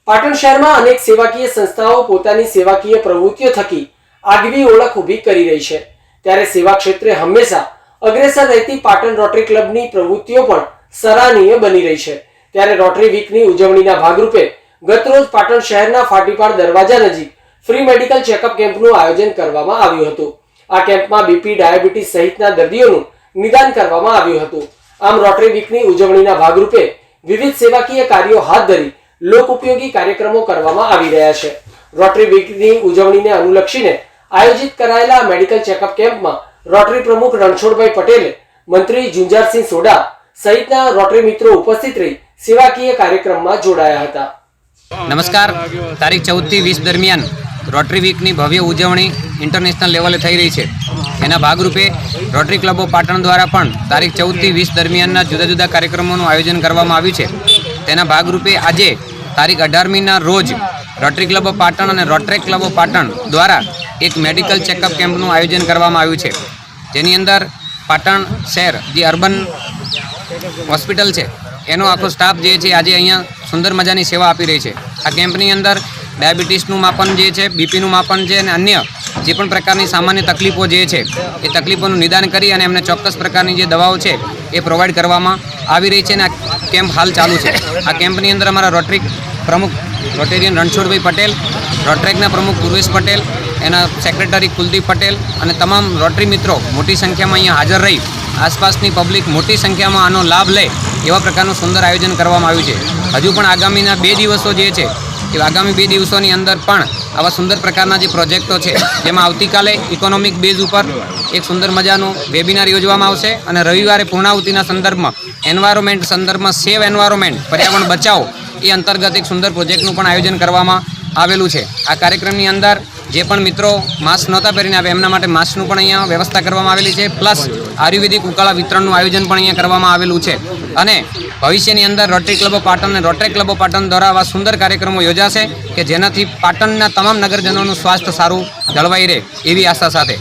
પાટણ શહેરમાં અનેક સેવાકીય સંસ્થાઓ પોતાની સેવાકીય પ્રવૃત્તિઓ થકી આગવી ઓળખ ઊભી કરી રહી છે, ત્યારે સેવા ક્ષેત્રે હંમેશા અગ્રેસર રહેતી પાટણ રોટરી ક્લબની પ્રવૃત્તિઓ પણ સરાહનીય બની રહી છે। ત્યારે રોટરી વીકની ઉજવણીના ભાગરૂપે ગતરોજ પાટણ શહેરના ફાટીપાડ દરવાજા નજીક ફ્રી મેડિકલ ચેકઅપ કેમ્પનું આયોજન કરવામાં આવ્યું હતું। આ કેમ્પમાં બીપી, ડાયાબિટીસ સહિતના દર્દીઓનું નિદાન કરવામાં આવ્યું હતું। આમ રોટરી વીકની ઉજવણીના ભાગરૂપે વિવિધ સેવાકીય કાર્યો હાથ ધરી લોક ઉપયોગી કાર્યક્રમો કરવામાં આવી રહ્યા છે। રોટરી વીકની ઉજવણીને અનુલક્ષીને આયોજિત કરાયેલા મેડિકલ ચેકઅપ કેમ્પમાં રોટરી પ્રમુખ રણછોડભાઈ પટેલે, મંત્રી જુંજારસિંહ સોઢા સહિતના રોટરી મિત્રો ઉપસ્થિત રહી સેવાકીય કાર્યક્રમમાં જોડાયા હતા। નમસ્કાર। તારીખ 14 થી 20 દરમિયાન રોટરી વીકની ભવ્ય ઉજવણી ઇન્ટરનેશનલ લેવલે થઈ રહી છે। એના ભાગરૂપે રોટરી ક્લબ ઓફ પાટણ દ્વારા પણ તારીખ 14 થી 20 દરમિયાનના જુદા જુદા કાર્યક્રમોનું આયોજન કરવામાં આવ્યું છે। તેના ભાગરૂપે આજે તારીખ 18મીના રોજ રોટરી ક્લબ ઓફ પાટણ અને રોટરેક ક્લબ ઓફ પાટણ દ્વારા એક મેડિકલ ચેકઅપ કેમ્પનું આયોજન કરવામાં આવ્યું છે, જેની અંદર પાટણ શહેર જે અર્બન હોસ્પિટલ છે એનો આખો સ્ટાફ જે છે આજે અહીંયા સુંદર મજાની સેવા આપી રહી છે। આ કેમ્પની અંદર ડાયાબિટીસનું માપન જે છે, બીપીનું માપન છે અને અન્ય જે પણ પ્રકારની સામાન્ય તકલીફો જે છે એ તકલીફોનું નિદાન કરી અને એમને ચોક્કસ પ્રકારની જે દવાઓ છે એ પ્રોવાઈડ કરવામાં આવી રહી છે અને આ કેમ્પ હાલ ચાલુ છે। આ કેમ્પની અંદર અમારા રોટરી પ્રમુખ રોટેરિયન રણછોડભાઈ પટેલ, રોટરેકના પ્રમુખ પૂર્વેશ પટેલ, એના સેક્રેટરી કુલદીપ પટેલ અને તમામ રોટરી મિત્રો મોટી સંખ્યામાં અહીંયા હાજર રહી આસપાસની પબ્લિક મોટી સંખ્યામાં આનો લાભ લે એવા પ્રકારનું સુંદર આયોજન કરવામાં આવ્યું છે। હજુ પણ આગામીના 2 દિવસો જે છે એ આગામી 2 દિવસોની અંદર પણ આવા સુંદર પ્રકારના જે પ્રોજેક્ટો છે, જેમાં આવતીકાલે ઇકોનોમિક બેઝ ઉપર એક સુંદર મજાનું વેબિનાર યોજવામાં આવશે અને રવિવારે પૂર્ણાહુતિના સંદર્ભમાં એન્વાયરમેન્ટ સંદર્ભમાં સેવ એન્વાયરમેન્ટ, પર્યાવરણ બચાવો એ અંતર્ગત એક સુંદર પ્રોજેક્ટનું પણ આયોજન કરવામાં આવેલું છે। આ કાર્યક્રમની અંદર જે પણ મિત્રો માસ્ક નહોતા પહેરીને આવે એમના માટે માસ્કનું પણ અહીંયા વ્યવસ્થા કરવામાં આવેલી છે, પ્લસ આયુર્વેદિક ઉકાળા વિતરણનું આયોજન પણ અહીંયા કરવામાં આવેલું છે અને ભવિષ્યની અંદર રોટરી ક્લબ ઓફ પાટણ અને રોટરી ક્લબ ઓફ પાટણ દ્વારા આવા સુંદર કાર્યક્રમો યોજાશે કે જેનાથી પાટણના તમામ નગરજનોનું સ્વાસ્થ્ય સારું જળવાઈ રહે એવી આશા સાથે